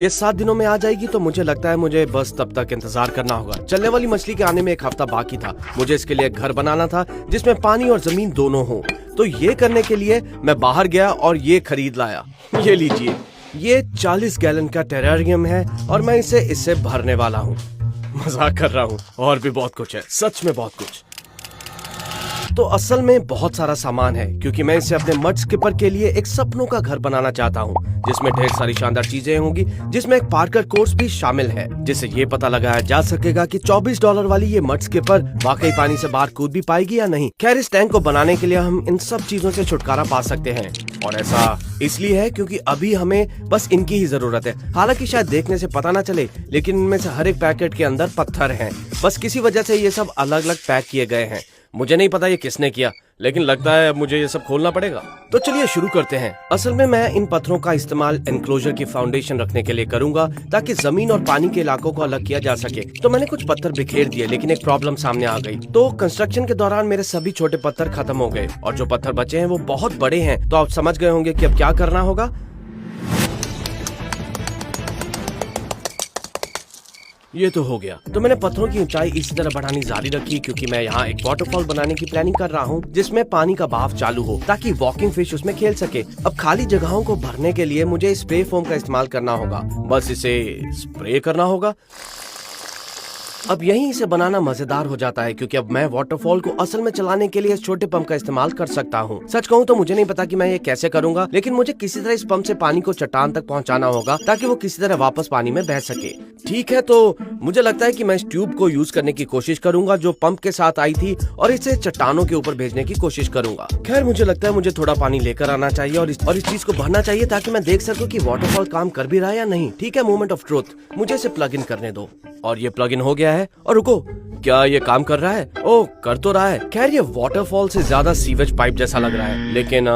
ये 7 दिनों में आ जाएगी तो मुझे लगता है मुझे बस तब तक इंतजार करना होगा। चलने वाली मछली के आने में 1 हफ्ता बाकी था। मुझे इसके लिए एक घर बनाना था जिसमें पानी और जमीन दोनों हो। तो ये करने के लिए मैं बाहर गया और ये खरीद लाया। ये लीजिए, ये 40 गैलन का टेरेरियम है और मैं इससे भरने वाला हूँ। मजाक कर रहा हूँ, और भी बहुत कुछ है, सच में बहुत कुछ। तो असल में बहुत सारा सामान है क्योंकि मैं इसे अपने मड स्किपर के लिए एक सपनों का घर बनाना चाहता हूँ जिसमें ढेर सारी शानदार चीजें होंगी, जिसमें एक पार्कर कोर्स भी शामिल है जिससे ये पता लगाया जा सकेगा कि $24 वाली ये मड स्किपर वाकई पानी से बाहर कूद भी पाएगी या नहीं। खैर, इस टैंक को बनाने के लिए हम इन सब चीजों से छुटकारा पा सकते हैं और ऐसा इसलिए है क्योंकि अभी हमें बस इनकी ही जरूरत है। हालांकि शायद देखने से पता ना चले, लेकिन इनमें से हर एक पैकेट के अंदर पत्थर हैं। बस किसी वजह से ये सब अलग अलग पैक किए गए हैं। मुझे नहीं पता ये किसने किया, लेकिन लगता है मुझे ये सब खोलना पड़ेगा। तो चलिए शुरू करते हैं। असल में मैं इन पत्थरों का इस्तेमाल एनक्लोजर की फाउंडेशन रखने के लिए करूंगा ताकि जमीन और पानी के इलाकों को अलग किया जा सके। तो मैंने कुछ पत्थर बिखेर दिए, लेकिन एक प्रॉब्लम सामने आ गई। तो कंस्ट्रक्शन के दौरान मेरे सभी छोटे पत्थर खत्म हो गए और जो पत्थर बचे हैं वो बहुत बड़े हैं। तो आप समझ गए होंगे कि अब क्या करना होगा। ये तो हो गया। तो मैंने पत्थरों की ऊंचाई इसी तरह बढ़ानी जारी रखी क्योंकि मैं यहाँ एक वाटरफॉल बनाने की प्लानिंग कर रहा हूँ जिसमें पानी का बहाव चालू हो ताकि वॉकिंग फिश उसमें खेल सके। अब खाली जगहों को भरने के लिए मुझे स्प्रे फोम का इस्तेमाल करना होगा। बस इसे स्प्रे करना होगा। अब यहीं इसे बनाना मजेदार हो जाता है क्योंकि अब मैं वाटरफॉल को असल में चलाने के लिए इस छोटे पंप का इस्तेमाल कर सकता हूँ। सच कहूँ तो मुझे नहीं पता कि मैं ये कैसे करूंगा, लेकिन मुझे किसी तरह इस पंप से पानी को चट्टान तक पहुँचाना होगा ताकि वो किसी तरह वापस पानी में बह सके। ठीक है, तो मुझे लगता है कि मैं इस ट्यूब को यूज करने की कोशिश करूंगा जो पंप के साथ आई थी और इसे चट्टानों के ऊपर भेजने की कोशिश करूंगा। खैर, मुझे लगता है मुझे थोड़ा पानी लेकर आना चाहिए और इस चीज को भरना चाहिए ताकि मैं देख सकूं कि वाटरफॉल काम कर भी रहा है या नहीं। ठीक है, मोमेंट ऑफ ट्रूथ, मुझे इसे प्लग इन करने दो। और ये प्लग इन हो गया है। और रुको, क्या ये काम कर रहा है? ओह, कर तो रहा है। खैर, ये वाटरफॉल से ज्यादा सीवेज पाइप जैसा लग रहा है, लेकिन